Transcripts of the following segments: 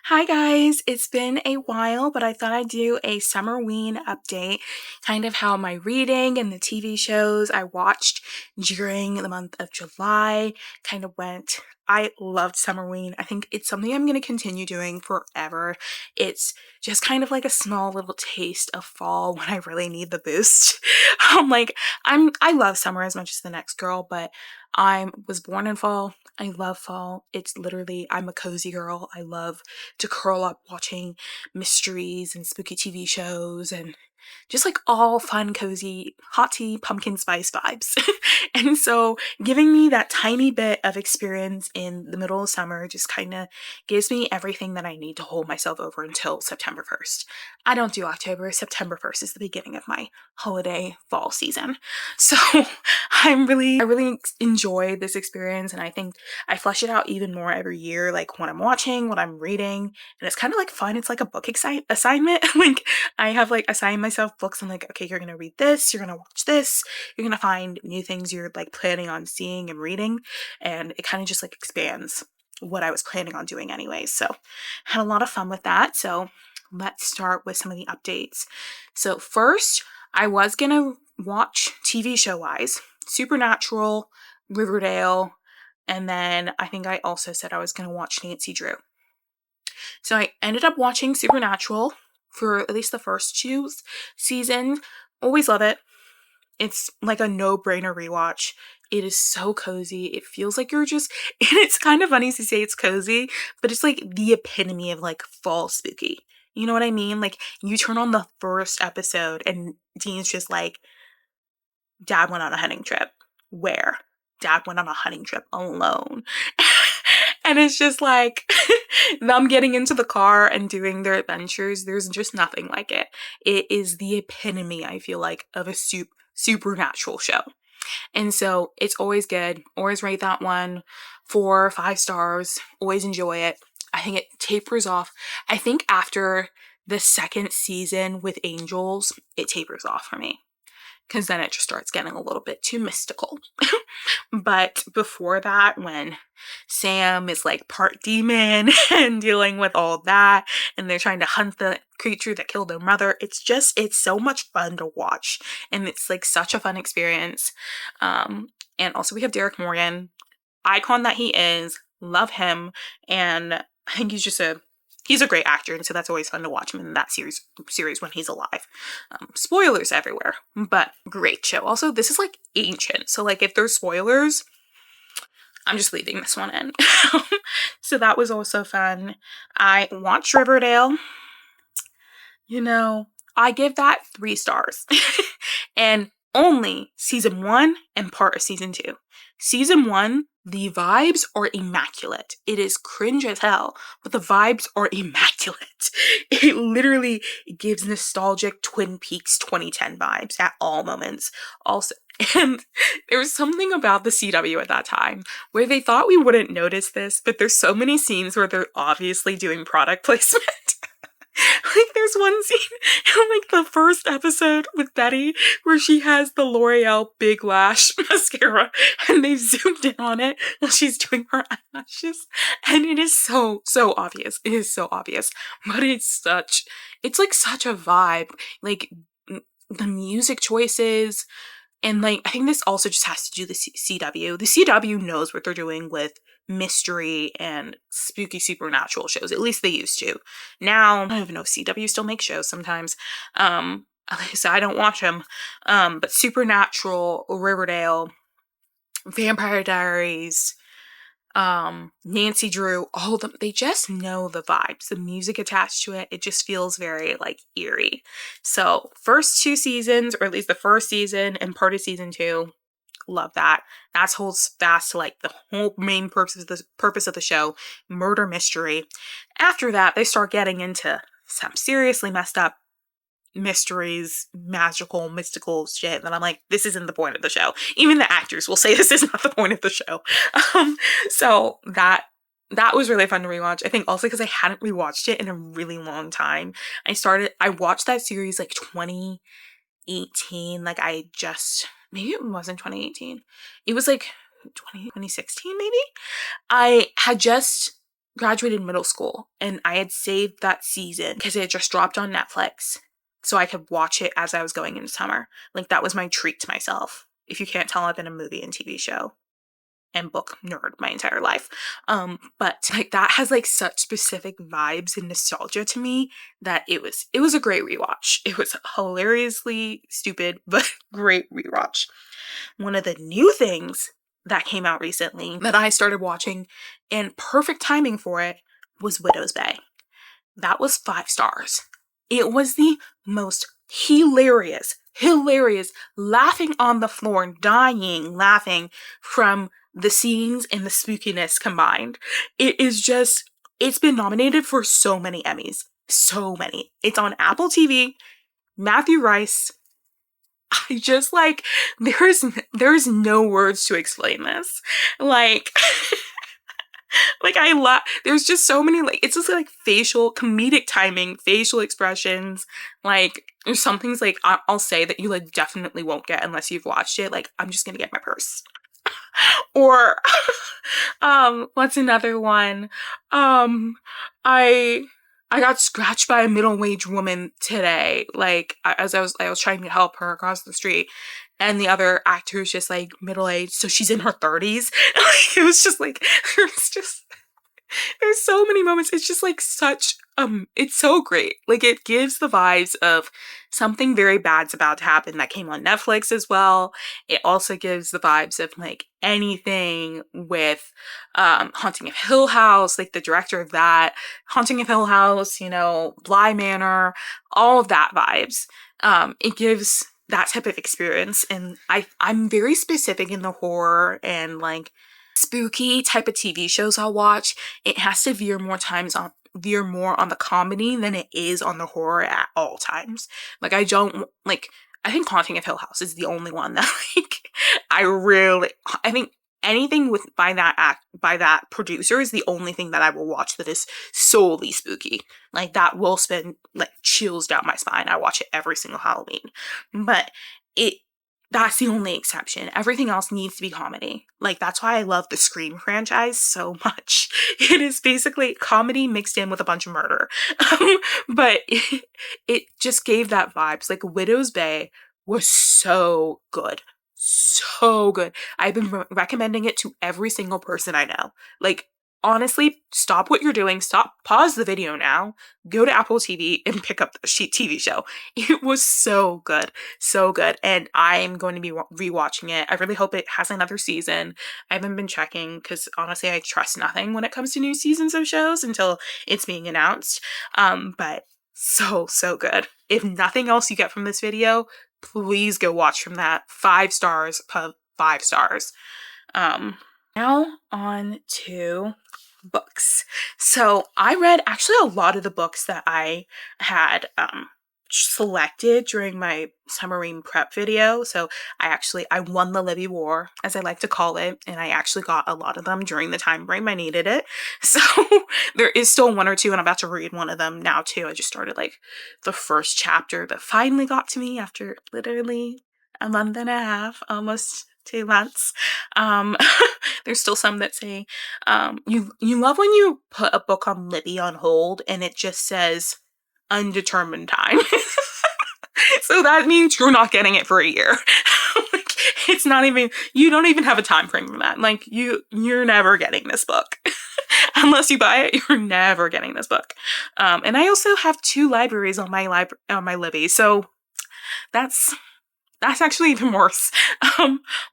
Hi guys, it's been a while, but I thought I'd do a Summerween update, kind of how my reading and the TV shows I watched during the month of July kind of went. I loved Summerween. I think it's something I'm going to continue doing forever. It's just kind of like a small little taste of fall when I really need the boost. I love summer as much as the next girl, but I was born in fall. I love fall. It's literally, I'm a cozy girl. I love to curl up watching mysteries and spooky TV shows and just like all fun, cozy, hot tea, pumpkin spice vibes. And so giving me that tiny bit of experience in the middle of summer just kind of gives me everything that I need to hold myself over until September 1st. I don't do October. September 1st is the beginning of my holiday fall season. So I really enjoy this experience, and I think I flesh it out even more every year, like what I'm watching, what I'm reading, and it's kind of like fun. It's like a book assignment. Like I have like assigned myself books. I'm like, okay, you're gonna read this, you're gonna watch this, you're gonna find new things you're like planning on seeing and reading, and it kind of just like expands what I was planning on doing anyway. So had a lot of fun with that. So let's start with some of the updates. So first, I was gonna watch TV show wise Supernatural, Riverdale, and then I think I also said I was going to watch Nancy Drew. So I ended up watching Supernatural for at least the first two seasons. Always love it. It's like a no-brainer rewatch. It is so cozy. It feels like you're just, and it's kind of funny to say it's cozy, but it's like the epitome of like fall spooky. You know what I mean? Like you turn on the first episode and Dean's just like, Dad went on a hunting trip. Where? Dad went on a hunting trip alone. And it's just like them getting into the car and doing their adventures. There's just nothing like it. It is the epitome, I feel like, of a supernatural show. And so it's always good. Always rate that one 4 or 5 stars. Always enjoy it. I think it tapers off. I think after the second season with Angels, it tapers off for me, because then it just starts getting a little bit too mystical. But before that, when Sam is like part demon and dealing with all that, and they're trying to hunt the creature that killed their mother, it's so much fun to watch. And it's like such a fun experience. And also we have Derek Morgan, icon that he is, love him. And I think he's a great actor, and so that's always fun to watch him in that series when he's alive. Spoilers everywhere, but great show. Also, this is like ancient, so like if there's spoilers, I'm just leaving this one in. So that was also fun. I watched Riverdale. I give that 3 stars. And only season 1 and part of season 2. Season 1, the vibes are immaculate. It is cringe as hell, but the vibes are immaculate. It literally gives nostalgic Twin Peaks 2010 vibes at all moments. Also, and there was something about the CW at that time where they thought we wouldn't notice this, but there's so many scenes where they're obviously doing product placement. Like there's one scene in like the first episode with Betty where she has the L'Oreal Big Lash mascara and they've zoomed in on it while she's doing her eyelashes, and it is so obvious. It is so obvious, but it's like such a vibe. Like the music choices, and like I think this also just has to do the CW. The CW knows what they're doing with mystery and spooky supernatural shows. At least they used to. Now, I don't even know if CW still makes shows sometimes. At least I don't watch them. But Supernatural, Riverdale, Vampire Diaries, Nancy Drew, all of them, they just know the vibes. The music attached to it, it just feels very like eerie. So first 2 seasons, or at least the first season and part of season 2, love that. That holds fast to like the whole main purpose of the show, murder mystery. After that, they start getting into some seriously messed up mysteries, magical, mystical shit that I'm like, this isn't the point of the show. Even the actors will say this is not the point of the show. So that was really fun to rewatch. I think also because I hadn't rewatched it in a really long time. I watched that series like 2018. Like maybe it wasn't 2018. It was like 2016 maybe. I had just graduated middle school and I had saved that season because it had just dropped on Netflix so I could watch it as I was going into summer. Like, that was my treat to myself. If you can't tell, I've been a movie and TV show and book nerd my entire life. But like, that has like such specific vibes and nostalgia to me that it was a great rewatch. It was hilariously stupid, but great rewatch. One of the new things that came out recently that I started watching, and perfect timing for it, was Widow's Bay. That was 5 stars. It was the most hilarious, laughing on the floor, dying, laughing from the scenes and the spookiness combined. It is just, it's been nominated for so many Emmys. So many. It's on Apple TV. Matthew Rice. I just like, there's no words to explain this. Like, like I love, there's just so many, like, it's just like facial, comedic timing, facial expressions. Like, there's some things like I'll say that you like definitely won't get unless you've watched it. Like, I'm just gonna get my purse. Or, what's another one? I got scratched by a middle-aged woman today. Like, as I was trying to help her across the street, and the other actor is just like middle-aged, so she's in her 30s. Like, it was just like, there's so many moments. It's just like such, it's so great. Like, it gives the vibes of something very bad's about to happen that came on Netflix as well. It also gives the vibes of like anything with Haunting of Hill House, like the director of that, Haunting of Hill House, you know, Bly Manor, all of that vibes. It gives that type of experience, and I'm very specific in the horror and like spooky type of TV shows I'll watch. It has to veer more on the comedy than it is on the horror at all times. Like, I think Haunting of Hill House is the only one that like I think anything by that producer is the only thing that I will watch that is solely spooky. Like, that will spend like chills down my spine. I watch it every single Halloween. But that's the only exception. Everything else needs to be comedy. Like, that's why I love the Scream franchise so much. It is basically comedy mixed in with a bunch of murder. But it just gave that vibes. Like, Widow's Bay was so good. So good. I've been recommending it to every single person I know. Like, honestly, stop what you're doing. Pause the video now. Go to Apple TV and pick up the TV show. It was so good. So good. And I'm going to be rewatching it. I really hope it has another season. I haven't been checking because honestly, I trust nothing when it comes to new seasons of shows until it's being announced. But so good. If nothing else you get from this video, please go watch from that. 5 stars, 5 stars. Now on to books. So I read actually a lot of the books that I had selected during my Summerween prep video. So I won the Libby War, as I like to call it, and I actually got a lot of them during the time frame I needed it. So there is still one or two, and I'm about to read one of them now too. I just started like the first chapter that finally got to me after literally a month and a half, almost 2 months. There's still some that say, you love when you put a book on Libby on hold and it just says undetermined time. So that means you're not getting it for a year. Like, it's not even, you don't even have a time frame for that. Like, you're never getting this book. Unless you buy it, you're never getting this book. And I also have 2 libraries on my Libby, so that's actually even worse.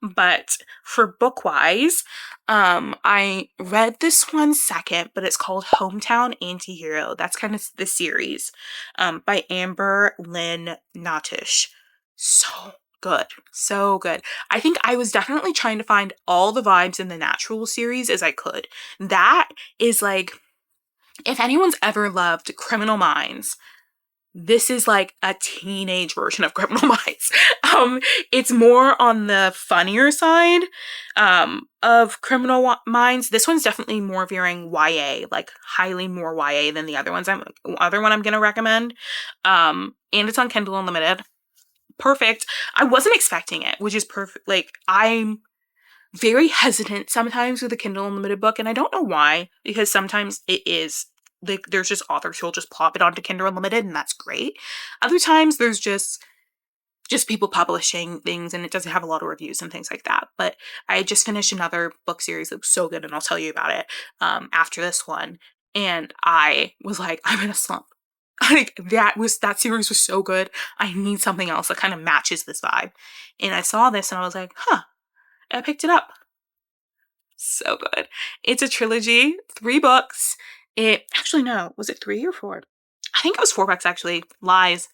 But for book-wise, I read this one second, but it's called Hometown Antihero. That's kind of the series, by Amber Lynn Nottish. So good. So good. I think I was definitely trying to find all the vibes in the Natural series as I could. That is like, if anyone's ever loved Criminal Minds, this is like a teenage version of Criminal Minds. It's more on the funnier side of Criminal Minds. This one's definitely more veering YA, like highly more YA than the other ones. Other one I'm gonna recommend. And it's on Kindle Unlimited. Perfect. I wasn't expecting it, which is perfect. Like, I'm very hesitant sometimes with a Kindle Unlimited book, and I don't know why, because sometimes it is like there's just authors who'll just plop it onto Kindle Unlimited, and that's great. Other times there's just people publishing things, and it doesn't have a lot of reviews and things like that. But I just finished another book series that was so good, and I'll tell you about it after this one. And I was like, I'm in a slump. Like that series was so good. I need something else that kind of matches this vibe. And I saw this and I was like, huh. I picked it up. So good. It's a trilogy, 3 books. It actually no, was it 3 or 4? I think it was 4 books actually. Lies.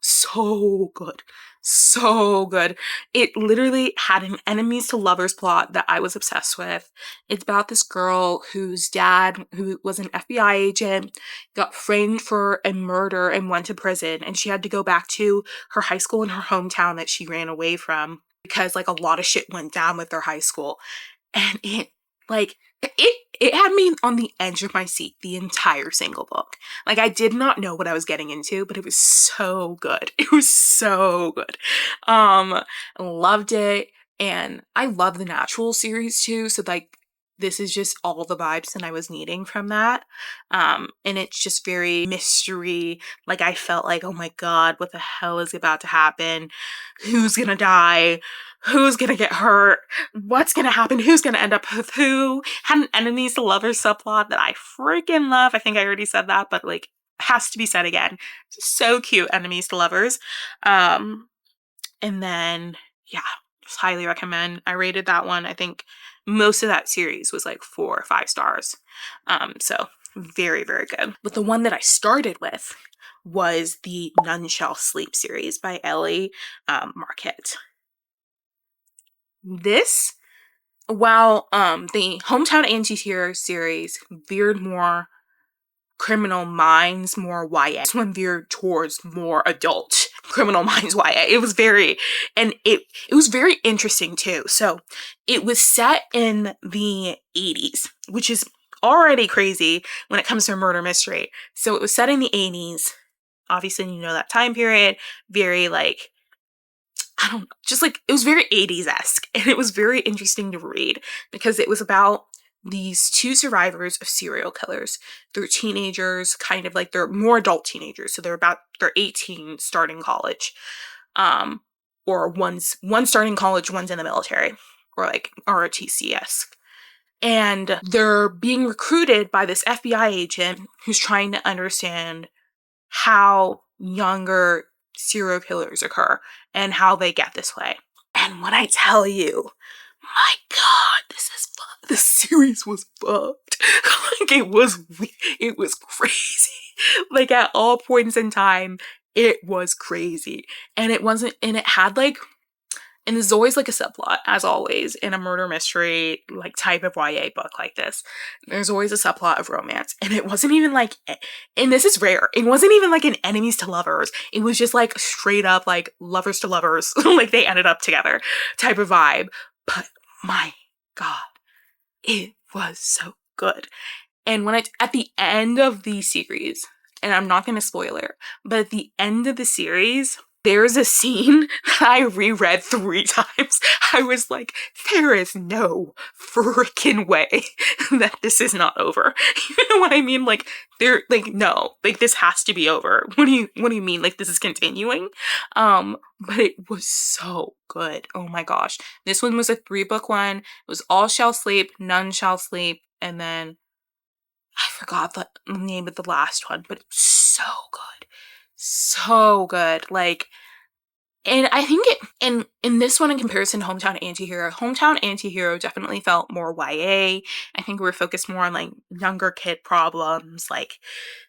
So good. So good. It literally had an enemies to lovers plot that I was obsessed with. It's about this girl whose dad, who was an FBI agent, got framed for a murder and went to prison, and she had to go back to her high school in her hometown that she ran away from because like a lot of shit went down with their high school. And it had me on the edge of my seat the entire single book. Like, I did not know what I was getting into, but it was so good. It was so good. Loved it. And I love the Natural series too. So like, this is just all the vibes that I was needing from that. And it's just very mystery. Like, I felt like, oh my God, what the hell is about to happen? Who's gonna die? Who's gonna get hurt? What's gonna happen? Who's gonna end up with who? Had an enemies to lovers subplot that I freaking love. I think I already said that, but like, has to be said again. So cute, enemies to lovers. And then, yeah, just highly recommend. I rated that one. I think most of that series was like 4 or 5 stars. So very, very good. But the one that I started with was the None Shall Sleep series by Ellie Marquette. This, while the Hometown Anti-Hero series veered more Criminal Minds, more YA. This one veered towards more adult Criminal Minds YA. It was very, and it was very interesting too. So it was set in the 80s, which is already crazy when it comes to a murder mystery. So it was set in the 80s. Obviously, you know that time period. Very like, I don't know, just like, it was very 80s-esque, and it was very interesting to read because it was about these 2 survivors of serial killers. They're teenagers, kind of like, they're more adult teenagers, so they're 18 starting college. Or one's starting college, one's in the military, or like ROTC-esque. And they're being recruited by this FBI agent who's trying to understand how younger serial killers occur and how they get this way. And when I tell you, my God, this series was fucked. Like, it was crazy. Like, at all points in time, it was crazy. And it had like, and there's always like a subplot, as always, in a murder mystery, like type of YA book like this. There's always a subplot of romance. And it wasn't even like, and this is rare, it wasn't even like an enemies to lovers. It was just like straight up like lovers to lovers, like they ended up together type of vibe. But my God, it was so good. And at the end of the series, and I'm not going to spoil it, but at the end of the series, there's a scene that I reread 3 times. I was like, there is no freaking way that this is not over. You know what I mean? Like, no, like, this has to be over. What do you mean? Like, this is continuing? But it was so good. Oh my gosh. This one was a 3-book one. It was All Shall Sleep, None Shall Sleep, and then I forgot the name of the last one, but it was so good. So good. Like, and I think in this one, in comparison to Hometown Anti-Hero definitely felt more YA. I think we were focused more on like younger kid problems, like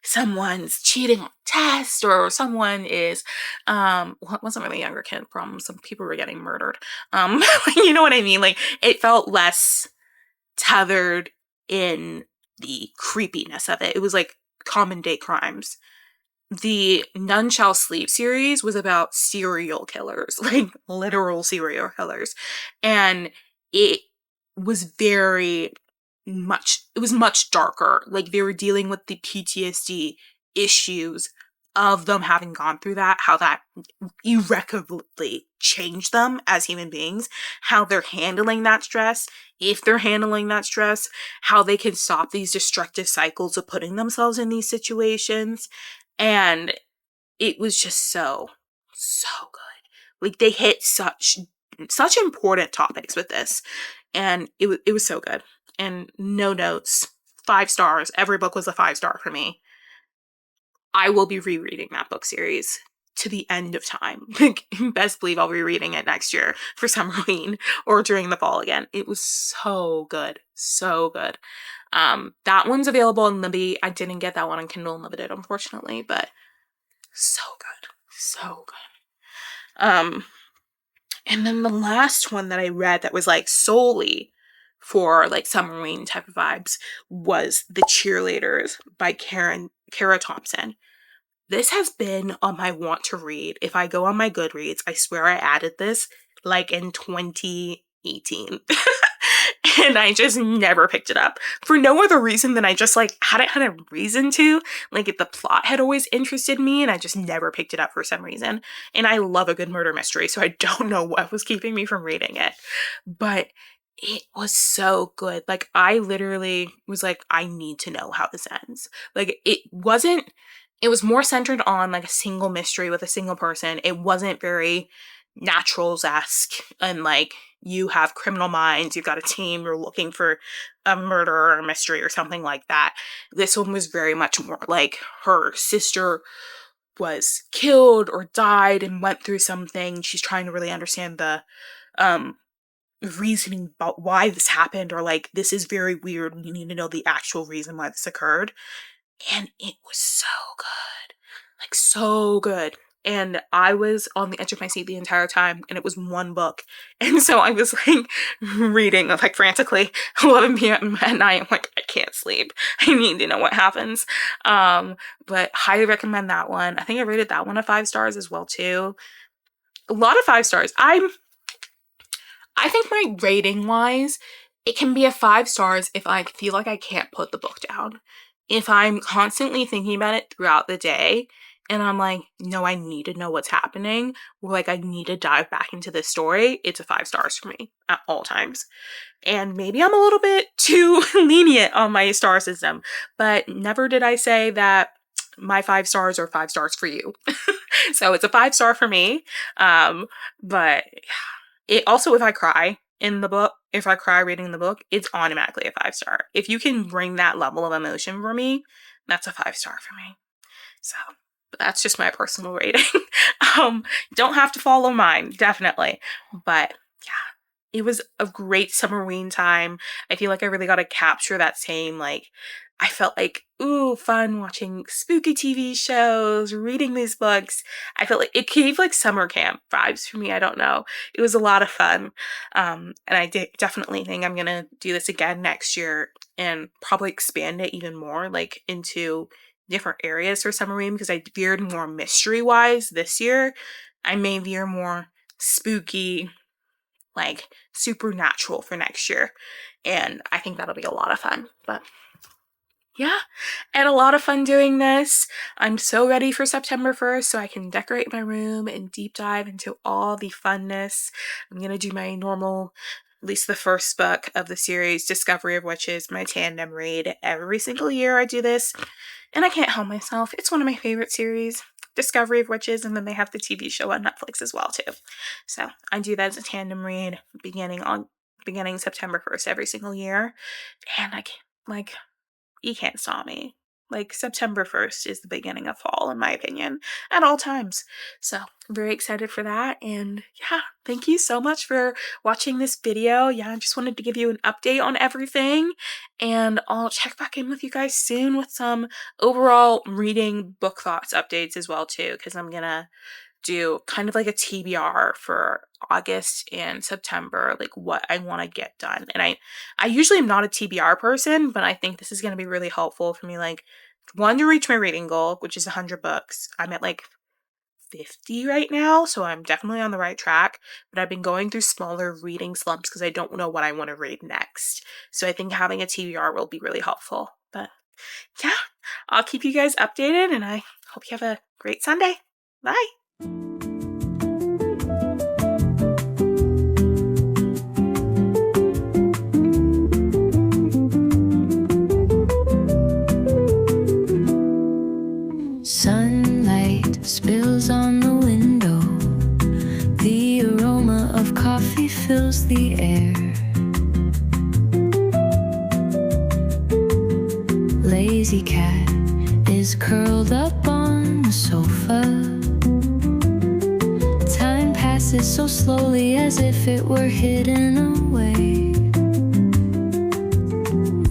someone's cheating on a test, or someone is, well, it wasn't really younger kid problems. Some people were getting murdered. You know what I mean? Like, it felt less tethered in the creepiness of it. It was like common day crimes. The None Shall Sleep series was about serial killers, like literal serial killers. And it was much darker. Like, they were dealing with the PTSD issues of them having gone through that, how that irrecoverably changed them as human beings, how they're handling that stress, if they're handling that stress, how they can stop these destructive cycles of putting themselves in these situations. And it was just so good. Like, they hit such important topics with this, and it was so good. And no notes, 5 stars. Every book was a 5-star for me. I will be rereading that book series to the end of time. Best believe I'll be reading it next year for Summerween or during the fall again. It was so good. So good. That one's available on Libby. I didn't get that one on Kindle Unlimited, unfortunately, but so good. So good. And then the last one that I read that was like solely for like Summerween type of vibes was The Cheerleaders by Kara Thompson. This has been on my want to read. If I go on my Goodreads, I swear I added this like in 2018. And I just never picked it up for no other reason than I just like hadn't had a reason to. Like, if the plot had always interested me and I just never picked it up for some reason. And I love a good murder mystery, so I don't know what was keeping me from reading it. But it was so good. Like, I literally was like, I need to know how this ends. Like, it was more centered on like a single mystery with a single person. It wasn't very Naturals-esque, and like, you have criminal minds, you've got a team, you're looking for a murder or a mystery or something like that. This one was very much more like her sister was killed or died and went through something. She's trying to really understand the reasoning about why this happened, or like, this is very weird, you need to know the actual reason why this occurred. And it was so good. Like, so good. And I was on the edge of my seat the entire time, and it was one book. And so I was like reading like frantically 11 p.m. at night. I'm like, I can't sleep. I need to know what happens. But highly recommend that one. I think I rated that one a 5 stars as well too. A lot of 5 stars. I think my rating wise, it can be a 5 stars if I feel like I can't put the book down. If I'm constantly thinking about it throughout the day and I'm like, no, I need to know what's happening, or like, I need to dive back into this story, it's a 5 stars for me at all times. And maybe I'm a little bit too lenient on my star system, but never did I say that my 5 stars are 5 stars for you. So it's a 5 star for me. But it also, if I cry in the book, if I cry reading the book, it's automatically a 5 star. If you can bring that level of emotion for me, that's a 5 star for me. So, but that's just my personal rating. Don't have to follow mine, definitely. But yeah, it was a great Summerween time. I feel like I really got to capture that same, like, I felt like, ooh, fun watching spooky TV shows, reading these books. I felt like it gave like summer camp vibes for me. I don't know. It was a lot of fun. And I definitely think I'm going to do this again next year and probably expand it even more, like into different areas for Summerween, because I veered more mystery wise this year. I may veer more spooky, like supernatural for next year. And I think that'll be a lot of fun. But yeah, and a lot of fun doing this. I'm so ready for September 1st so I can decorate my room and deep dive into all the funness. I'm going to do my normal, at least the first book of the series, Discovery of Witches, my tandem read. Every single year I do this, and I can't help myself. It's one of my favorite series, Discovery of Witches, and then they have the TV show on Netflix as well too. So I do that as a tandem read beginning September 1st every single year. And I can't, like, you can't stop me. Like, September 1st is the beginning of fall, in my opinion, at all times. So I'm very excited for that. And yeah, thank you so much for watching this video. Yeah, I just wanted to give you an update on everything. And I'll check back in with you guys soon with some overall reading book thoughts updates as well too, because I'm gonna do kind of like a TBR for August and September, like what I want to get done. And I usually am not a TBR person, but I think this is going to be really helpful for me. Like, one, to reach my reading goal, which is 100 books. I'm at like 50 right now, so I'm definitely on the right track. But I've been going through smaller reading slumps because I don't know what I want to read next. So I think having a TBR will be really helpful. But yeah, I'll keep you guys updated, and I hope you have a great great Sunday. Bye. Sunlight spills on the window. The aroma of coffee fills the air. Lazy cat is curled up on the sofa. Time passes so slowly as if it were hidden away.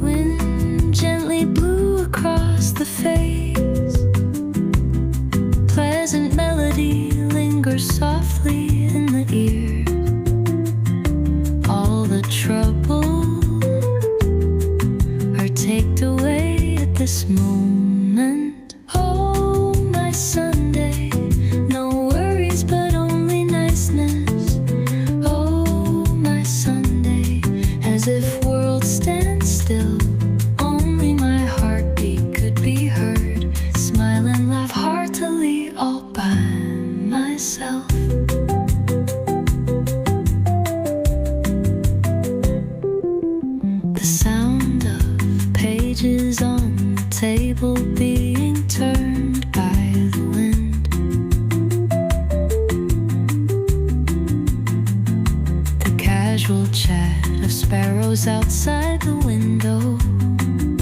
Wind gently blew across the face. Pleasant melody lingers softly in the ear. All the trouble are taken away at this moment. Oh, my Sunday, no worries but only niceness. Oh, my Sunday, as if worlds stand still. Only my heartbeat could be heard. Smile and laugh heartily all by myself. The sound of pages on the table being turned by the wind. The casual chat of sparrows outside the window.